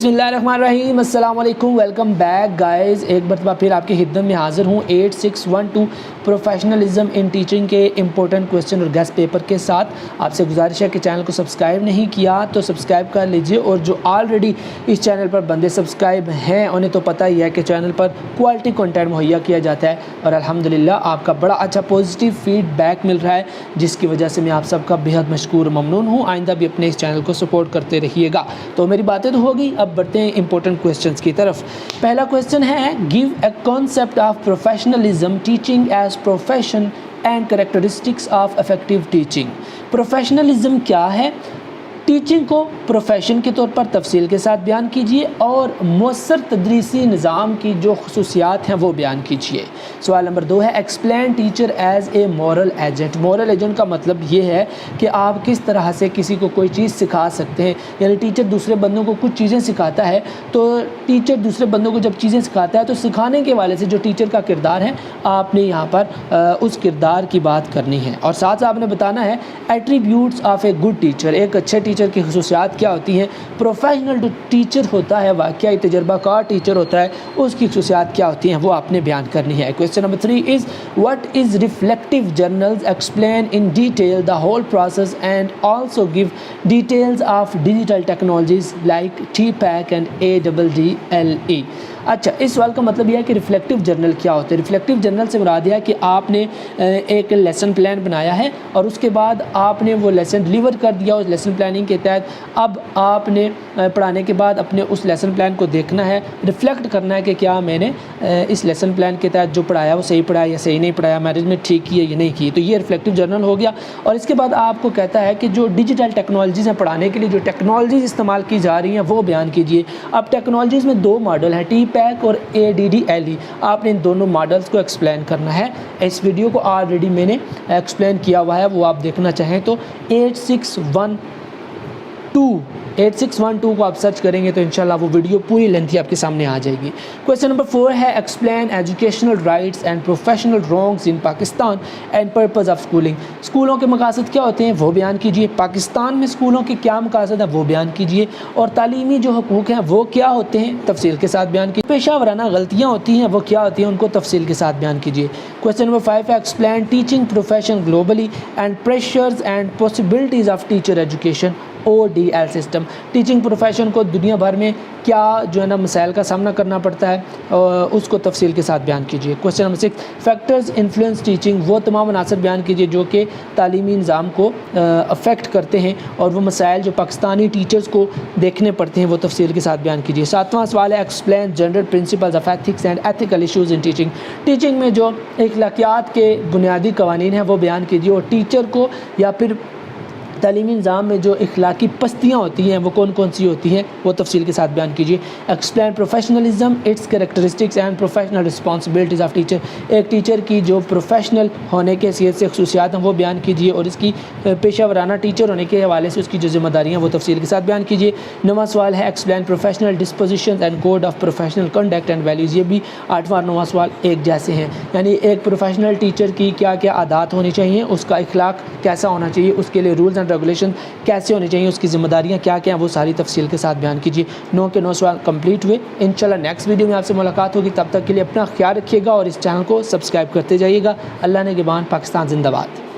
बिस्मिल्लाहिर्रहमानिर्रहीम, अस्सलाम वालेकुम, वेलकम बैक गाइस। एक मरतबा फिर आपकी खिदमत में हाज़िर हूँ 8612 प्रोफेशनलिज्म इन टीचिंग के इंपॉर्टेंट क्वेश्चन और गेस्ट पेपर के साथ। आपसे गुजारिश है कि चैनल को सब्सक्राइब नहीं किया तो सब्सक्राइब कर लीजिए, और जो ऑलरेडी इस चैनल पर बंदे सब्सक्राइब हैं उन्हें तो पता ही है कि चैनल पर क्वालिटी कंटेंट मुहैया किया जाता है, और अल्हम्दुलिल्लाह आपका बड़ा अच्छा पॉजिटिव फीडबैक मिल रहा है, जिसकी वजह से मैं आप सबका बेहद मशकूर ममनून हूँ। आइंदा भी अपने इस चैनल को सपोर्ट करते रहिएगा। तो मेरी बातें तो हो गई, अब बढ़ते हैं इंपॉर्टेंट क्वेश्चंस की तरफ। पहला क्वेश्चन है, give a concept of professionalism teaching as profession and characteristics of effective teaching. Professionalism क्या है, टीचिंग को प्रोफेशन के तौर पर तफसील के साथ बयान कीजिए, और मौसर तदरीसी निज़ाम की जो खसूसियात हैं वो बयान कीजिए। सवाल नंबर 2 है, explain teacher as a moral agent. Moral agent का मतलब ये है कि आप किस तरह से किसी को कोई चीज़ सिखा सकते हैं। यानी टीचर दूसरे बंदों को कुछ चीज़ें सिखाता है, तो टीचर दूसरे बंदों को जब चीज़ें सिखाता है तो सिखाने के वाले से जो टीचर का किरदार है, आपने यहाँ पर उस किरदार की बात करनी है। और साथ साथ आपने बताना है attributes of a good teacher. एक अच्छे टीचर की खसूसियात क्या होती हैं। प्रोफेशनल जो टीचर होता है, वाकई तजर्बाकार टीचर होता है, उसकी खसूसियात क्या होती हैं वो आपने बयान करनी है। Question number 3 is, what is reflective journals, explain in detail the whole process and also give details of digital technologies like TPAC and ADDLE। अच्छा, इस सवाल का मतलब यह है कि रिफ्लेक्टिव जर्नल क्या होते हैं। रिफ्लेक्टिव जर्नल से मुराद है कि आपने एक लेसन प्लान बनाया है, और उसके बाद आपने वो लेसन डिलीवर कर दिया उस लेसन प्लानिंग के तहत। अब आपने पढ़ाने के बाद अपने उस लेसन प्लान को देखना है, रिफ्लेक्ट करना है कि क्या मैंने इस लेसन प्लान के तहत जो पढ़ाया वो सही पढ़ाया या सही नहीं पढ़ाया, मैनेजमेंट ठीक की है या नहीं की। तो ये रिफ्लेक्टिव जर्नल हो गया। और इसके बाद आपको कहता है कि जो डिजिटल टेक्नोलॉजीज़ हैं, पढ़ाने के लिए जो टेक्नोलॉजीज़ इस्तेमाल की जा रही हैं वो बयान कीजिए। अब टेक्नोलॉजीज़ में 2 मॉडल हैं, TPAC और ADDLE। आपने इन दोनों मॉडल्स को एक्सप्लेन करना है। इस वीडियो को ऑलरेडी मैंने एक्सप्लेन किया हुआ है, वो आप देखना चाहें तो 8612 को आप सर्च करेंगे तो इंशाल्लाह वो वीडियो पूरी लेंथी आपके सामने आ जाएगी। क्वेश्चन नंबर 4 है, explain educational rights and professional wrongs in Pakistan and purpose of schooling. स्कूलों के मकासद क्या होते हैं वो बयान कीजिए, पाकिस्तान में स्कूलों के क्या मकासद हैं वो बयान कीजिए, और तालीमी जो हकूक़ हैं वो क्या होते हैं तफसील के साथ बयान कीजिए। पेशा वराना गलतियाँ होती हैं वो क्या होती हैं उनको तफसील के साथ बयान कीजिए। क्वेश्चन नंबर 5 है, explain teaching profession globally and pressures and possibilities of teacher education ODL system. Teaching profession को दुनिया भर में क्या जो है ना मसाइल का सामना करना पड़ता है, उसको तफसील के साथ बयान कीजिए। Question number 6, factors influence teaching. वो तमाम अनासर बयान कीजिए जो कि तालीमी निज़ाम को अफेक्ट करते हैं, और वो मसाइल जो पाकिस्तानी टीचर्स को देखने पड़ते हैं वो तफसील के साथ बयान कीजिए। 7वां सवाल है, explain general principles of ethics and ethical issues in teaching. Teaching में जो अखलाकियात के बुनियादी कवानीन हैं वो बयान कीजिए, और टीचर को या फिर तालीमी निज़ाम में जो इखलाकी पस्तियाँ होती हैं वो कौन कौन सी होती हैं वो तफसील के साथ बयान कीजिए। Explain professionalism, it's characteristics and professional responsibilities of teacher. एक टीचर की जो प्रोफेशनल होने के हैसियत से खसूसियात हैं वो बयान कीजिए, और इसकी पेशा वराना टीचर होने के हवाले से उसकी जो ज़िम्मेदारियाँ वो तफसील के साथ बयान कीजिए। 9वां सवाल है, explain professional disposition and code of professional conduct and values. ये भी 8वां और 9वां सवाल एक जैसे हैं, यानी एक प्रोफेशनल टीचर की क्या क्या आदात होनी चाहिए, उसका इखलाक कैसा होना चाहिए, उसके लिए रूल्स एंड रेगुलेशन कैसे होनी चाहिए, उसकी जिम्मेदारियां क्या क्या हैं वो सारी तफसील के साथ बयान कीजिए। 9 के 9 सवाल कंप्लीट हुए। इंशाल्लाह नेक्स्ट वीडियो में आपसे मुलाकात होगी, तब तक के लिए अपना ख्याल रखिएगा और इस चैनल को सब्सक्राइब करते जाइएगा। अल्लाह ने निगहबान, पाकिस्तान जिंदाबाद।